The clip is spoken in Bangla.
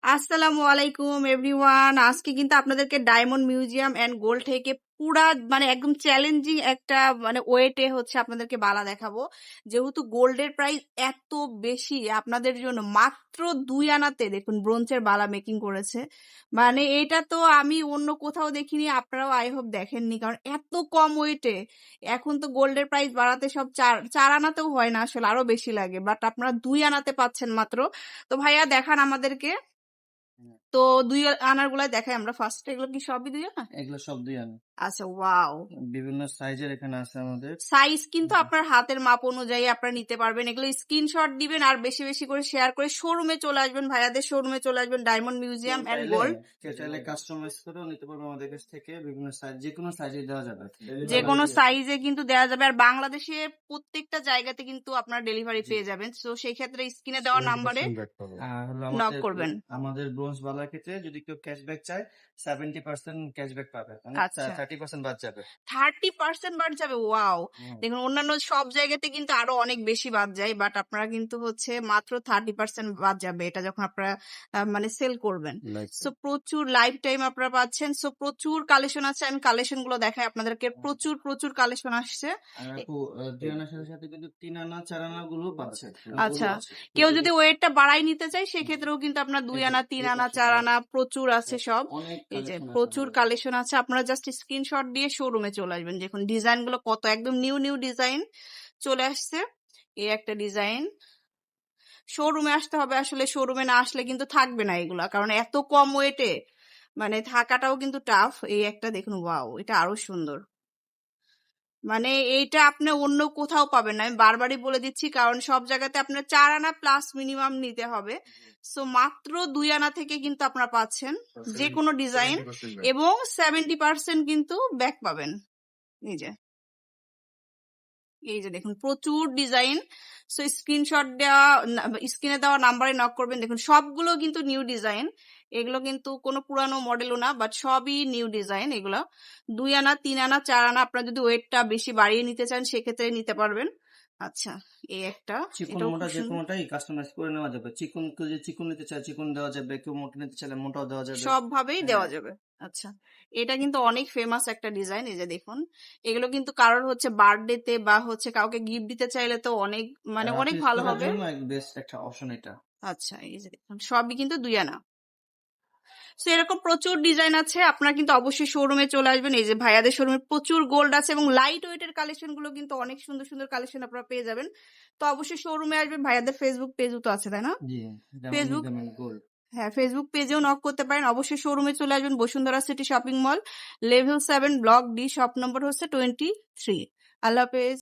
আসসালামু আলাইকুম এভরিওয়ান। আজকে কিন্তু আপনাদেরকে ডায়মন্ড মিউজিয়াম এন্ড গোল্ড থেকে পুরা একদম চ্যালেঞ্জিং একটা ওয়েটে হচ্ছে আপনাদেরকে বালা দেখাবো। যেহেতু গোল্ডের প্রাইস এত বেশি, আপনাদের জন্য মাত্র 2 আনাতে দেখুন ব্রোঞ্জের বালা মেকিং করেছে। এটা তো আমি অন্য কোথাও দেখিনি, আপনারাও আই হোপ দেখেননি, কারণ এত কম ওয়েটে। এখন তো গোল্ডের প্রাইস বাড়াতে সব চার আনাতেও হয় না, আসলে আরো বেশি লাগে, বাট আপনারা 2 আনাতে পাচ্ছেন মাত্র। তো ভাইয়া দেখান আমাদেরকে। তো 2 আনার গুলাই দেখাই আমরা ফার্স্ট। এগুলো কি সবই 2 আনা? এগুলো সব 2 আনা। আচ্ছা, ওয়াও। বিভিন্ন সাইজের এখানে আছে আমাদের। সাইজ কিন্তু আপনার হাতের মাপ অনুযায়ী আপনারা নিতে পারবেন। এগুলো স্ক্রিনশট দিবেন আর বেশি বেশি করে শেয়ার করে শোরুমে চলে আসবেন, ভাইয়াদের শোরুমে চলে আসবেন, ডায়মন্ড মিউজিয়াম এন্ড গোল্ড। কেউ চাইলে কাস্টমাইজ করেও নিতে পারবে আমাদের কাছ থেকে। বিভিন্ন সাইজ, যে কোনো সাইজে দেওয়া যাবে, যে কোনো সাইজে কিন্তু দেওয়া যাবে। আর বাংলাদেশে প্রত্যেকটা জায়গাতে কিন্তু আপনারা ডেলিভারি পেয়ে যাবেন। তো সেই ক্ষেত্রে স্ক্রিনে দেওয়া নাম্বারে নক করবেন। আমাদের ব্রোঞ্জ বালার ক্ষেত্রে যদি কেউ ক্যাশব্যাক চায় 70% ক্যাশব্যাক পাবে, মানে আচ্ছা, 30% বাদ যাবে। 30% বাদ যাবে, ওয়াও। দেখুন অন্যান্য সব জায়গাতে কিন্তু আরো অনেক বেশি বাদ যায়, বাট আপনারা কিন্তু হচ্ছে মাত্র 30% বাদ যাবে এটা যখন আপনারা সেল করবেন। সো প্রচুর লাইফ টাইম আপনারা পাচ্ছেন। সো প্রচুর কালেকশন আছে, আমি কালেকশন গুলো দেখাই আপনাদেরকে। প্রচুর প্রচুর কালেকশন আসছে। আর আপু 2 আনার সাথে সাথে কিন্তু 3 আনা 4 আনা গুলো পাচ্ছে। আচ্ছা, কেউ যদি ওয়েটটা বাড়াই নিতে চায় সেক্ষেত্রেও কিন্তু আপনার 2 আনা 3 আনা 4 আনা প্রচুর আছে সব। এই যে প্রচুর কালেকশন আছে, আপনারা জাস্ট স্ক্রিনশট দিয়ে শোরুমে চলে আসবেন। দেখুন ডিজাইন গুলো কত একদম নিউ নিউ ডিজাইন চলে আসছে। এই একটা ডিজাইন, শোরুমে আসতে হবে, আসলে শোরুমে না আসলে কিন্তু থাকবে না এগুলা, কারণ এত কম ওয়েটে থাকাটাও কিন্তু টাফ। এই একটা দেখুন, ওয়াও, এটা আরো সুন্দর। এইটা আপনি অন্য কোথাও পাবেন না, আমি বারবারই বলে দিচ্ছি, কারণ সব জায়গাতে আপনার 4 আনা প্লাস মিনিমাম নিতে হবে। সো মাত্র 2 আনা থেকে কিন্তু আপনারা পাচ্ছেন যে কোনো ডিজাইন, এবং 70% কিন্তু ব্যাক পাবেন। এই যে দেখুন প্রচুর ডিজাইন। সো স্ক্রিনশট দেওয়া, স্ক্রিনে দেওয়া নাম্বারে নক করবেন। দেখুন সবগুলো কিন্তু নিউ ডিজাইন, এগুলো কিন্তু কোনো পুরানো মডেলও না, বাট সবই নিউ ডিজাইন। এগুলো 2 আনা 3 আনা 4 আনা আপনারা যদি ওয়েটটা বেশি বাড়িয়ে নিতে চান সেক্ষেত্রে নিতে পারবেন। আচ্ছা, এই একটা চিকন মোটা যে কোনোটাই কাস্টমাইজ করে নেওয়া যাবে। চিকন কেউ যদি চিকন নিতে চায় চিকন দেওয়া যাবে, কেউ মোটা নিতে চাইলে মোটাও দেওয়া যাবে, সব ভাবেই দেওয়া যাবে। আচ্ছা, এটা কিন্তু অনেক ফেমাস একটা ডিজাইন। এই যে দেখুন, এগুলো কিন্তু কারোর হচ্ছে বার্থডে তে বা হচ্ছে কাউকে গিফট দিতে চাইলে তো অনেক অনেক ভালো হবে। বেস্ট একটা অপশন এটা। আচ্ছা, এই যে দেখুন সবই কিন্তু 2 আনা। সো এরকম প্রচুর ডিজাইন আছে, আপনারা কিন্তু অবশ্যই শোরুমে চলে আসবেন। এই যে ভাইয়াদের শোরুমে প্রচুর গোল্ড আছে, এবং লাইট ওয়েটের কালেকশন গুলো কিন্তু অনেক সুন্দর সুন্দর কালেকশন আপনারা পেয়ে যাবেন। তো অবশ্যই শোরুমে আসবেন। ভাইয়াদের ফেসবুক পেজও তো আছে, তাই না? ফেসবুক, হ্যাঁ, ফেসবুক পেজেও নক করতে পারেন। অবশ্যই শোরুমে চলে আসবেন, Bashundhara city shopping mall, level 7, block D, shop number হচ্ছে 23। আল্লাহ হাফেজ।